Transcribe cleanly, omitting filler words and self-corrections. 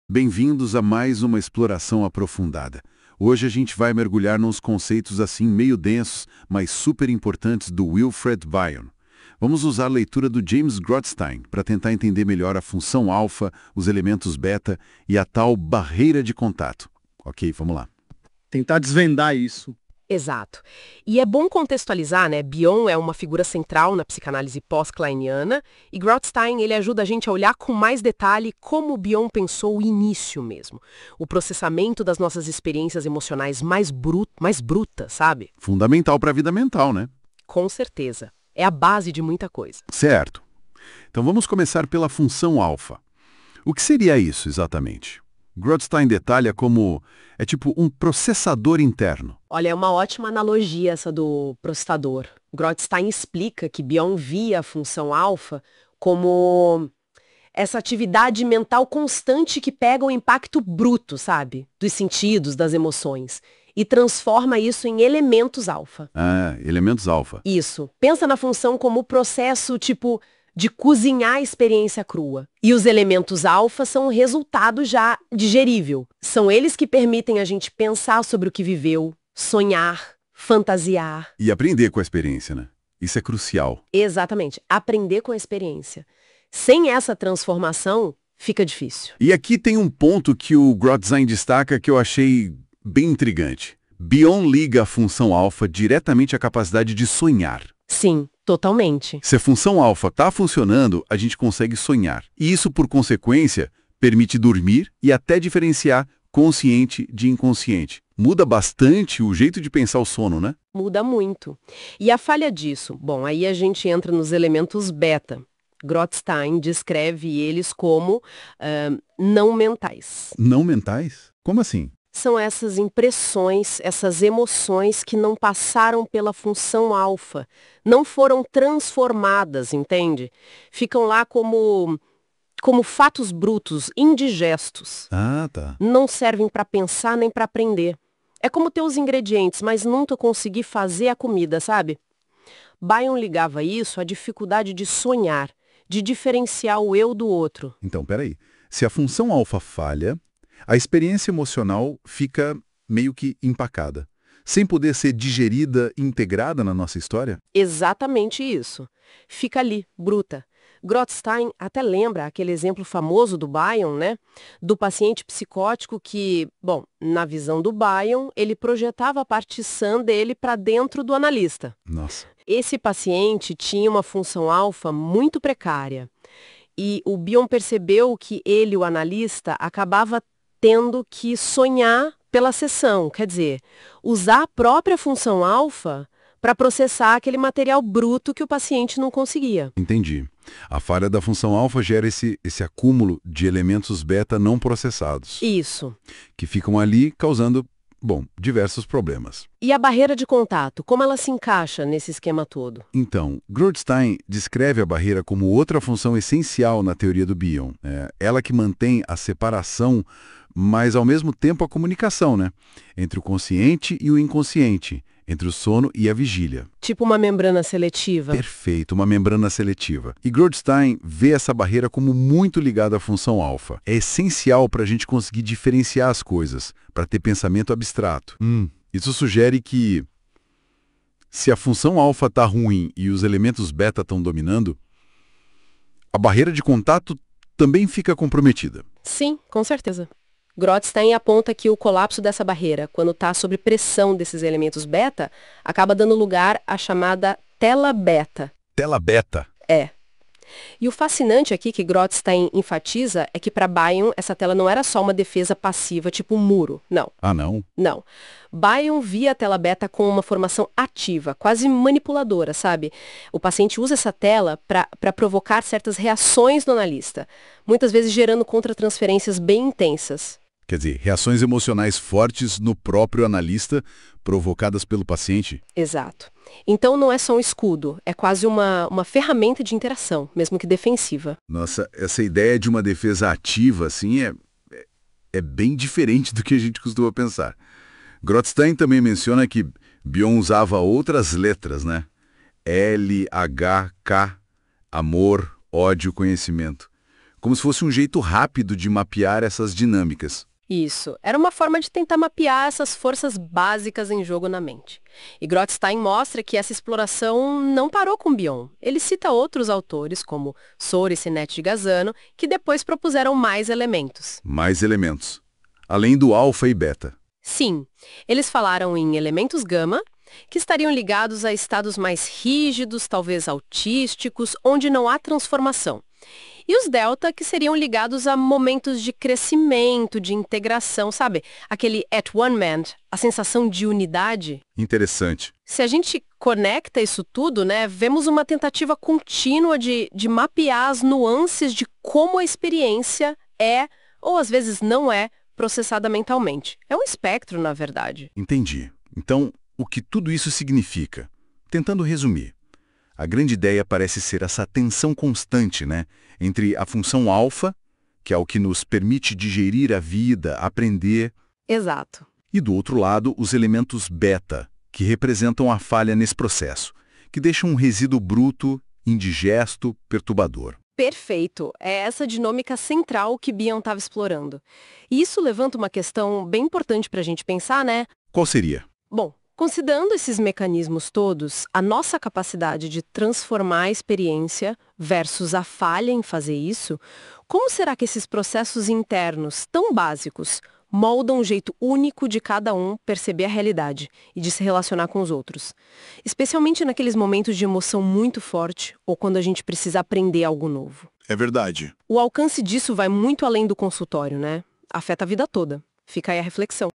Bem-vindos a mais uma exploração aprofundada. Hoje a gente vai mergulhar nos conceitos assim meio densos, mas super importantes do Wilfred Bion. Vamos usar a leitura do James Grotstein para tentar entender melhor a função alfa, os elementos beta e a tal barreira de contato. Ok, vamos lá. Tentar desvendar isso. Exato. E é bom contextualizar, né? Bion é uma figura central na psicanálise pós-kleiniana e Grotstein ele ajuda a gente a olhar com mais detalhe como Bion pensou o início mesmo. O processamento das nossas experiências emocionais mais brutas, sabe? Fundamental para a vida mental, né? Com certeza. É a base de muita coisa. Certo. Então vamos começar pela função alfa. O que seria isso exatamente? Grotstein detalha como é tipo um processador interno. Olha, é uma ótima analogia essa do processador. Grotstein explica que Bion via a função alfa como essa atividade mental constante que pega o impacto bruto, sabe? Dos sentidos, das emoções. E transforma isso em elementos alfa. Ah, elementos alfa. Isso. Pensa na função como o processo, tipo, de cozinhar a experiência crua. E os elementos alfa são o resultado já digerível. São eles que permitem a gente pensar sobre o que viveu, sonhar, fantasiar. E aprender com a experiência, né? Isso é crucial. Exatamente. Aprender com a experiência. Sem essa transformação, fica difícil. E aqui tem um ponto que o Grotstein destaca que eu achei bem intrigante. Bion liga a função alfa diretamente à capacidade de sonhar. Sim, totalmente. Se a função alfa está funcionando, a gente consegue sonhar. E isso, por consequência, permite dormir e até diferenciar consciente de inconsciente. Muda bastante o jeito de pensar o sono, né? Muda muito. E a falha disso? Bom, aí a gente entra nos elementos beta. Grotstein descreve eles como não mentais. Não mentais? Como assim? São essas impressões, essas emoções que não passaram pela função alfa, não foram transformadas, entende? Ficam lá como fatos brutos, indigestos. Ah, tá. Não servem para pensar nem para aprender. É como ter os ingredientes, mas nunca conseguir fazer a comida, sabe? Bion ligava isso à dificuldade de sonhar, de diferenciar o eu do outro. Então, peraí. Se a função alfa falha, a experiência emocional fica meio que empacada, sem poder ser digerida e integrada na nossa história? Exatamente isso. Fica ali, bruta. Grotstein até lembra aquele exemplo famoso do Bion, né? Do paciente psicótico que, bom, na visão do Bion, ele projetava a parte sã dele para dentro do analista. Nossa. Esse paciente tinha uma função alfa muito precária. E o Bion percebeu que ele, o analista, acabava tendo que sonhar pela sessão, quer dizer, usar a própria função alfa para processar aquele material bruto que o paciente não conseguia. Entendi. A falha da função alfa gera esse acúmulo de elementos beta não processados. Isso. Que ficam ali causando, diversos problemas. E a barreira de contato, como ela se encaixa nesse esquema todo? Então, Grotstein descreve a barreira como outra função essencial na teoria do Bion. Ela que mantém a separação, mas ao mesmo tempo a comunicação, né? Entre o consciente e o inconsciente, entre o sono e a vigília. Tipo uma membrana seletiva. Perfeito, uma membrana seletiva. E Grotstein vê essa barreira como muito ligada à função alfa. É essencial para a gente conseguir diferenciar as coisas, para ter pensamento abstrato. Isso sugere que, se a função alfa está ruim e os elementos beta estão dominando, a barreira de contato também fica comprometida. Sim, com certeza. Grotstein aponta que o colapso dessa barreira, quando está sob pressão desses elementos beta, acaba dando lugar à chamada tela beta. Tela beta? É. E o fascinante aqui que Grotstein enfatiza é que para Bion essa tela não era só uma defesa passiva, tipo um muro. Não. Ah, não? Não. Bion via a tela beta com uma formação ativa, quase manipuladora, sabe? O paciente usa essa tela para provocar certas reações no analista, muitas vezes gerando contratransferências bem intensas. Quer dizer, reações emocionais fortes no próprio analista provocadas pelo paciente? Exato. Então não é só um escudo, é quase uma ferramenta de interação, mesmo que defensiva. Nossa, essa ideia de uma defesa ativa, assim, é bem diferente do que a gente costuma pensar. Grotstein também menciona que Bion usava outras letras, né? L, H, K, amor, ódio, conhecimento. como se fosse um jeito rápido de mapear essas dinâmicas. Isso, era uma forma de tentar mapear essas forças básicas em jogo na mente. E Grotstein mostra que essa exploração não parou com Bion. Ele cita outros autores, como Sor e Sinet de Gazano, que depois propuseram mais elementos. Mais elementos. Além do alfa e beta. Sim, eles falaram em elementos gama, que estariam ligados a estados mais rígidos, talvez autísticos, onde não há transformação. E os delta, que seriam ligados a momentos de crescimento, de integração, sabe? Aquele at one man, a sensação de unidade. Interessante. Se a gente conecta isso tudo, né, vemos uma tentativa contínua de mapear as nuances de como a experiência é, ou às vezes não é, processada mentalmente. É um espectro, na verdade. Entendi. Então, o que tudo isso significa? Tentando resumir. A grande ideia parece ser essa tensão constante, né, entre a função alfa, que é o que nos permite digerir a vida, aprender, Exato. e do outro lado, os elementos beta, que representam a falha nesse processo, que deixam um resíduo bruto, indigesto, perturbador. Perfeito. É essa dinâmica central que Bion estava explorando. E isso levanta uma questão bem importante para a gente pensar, né? Qual seria? Bom, considerando esses mecanismos todos, a nossa capacidade de transformar a experiência versus a falha em fazer isso, como será que esses processos internos tão básicos moldam um jeito único de cada um perceber a realidade e de se relacionar com os outros? Especialmente naqueles momentos de emoção muito forte ou quando a gente precisa aprender algo novo. É verdade. O alcance disso vai muito além do consultório, né? Afeta a vida toda. Fica aí a reflexão.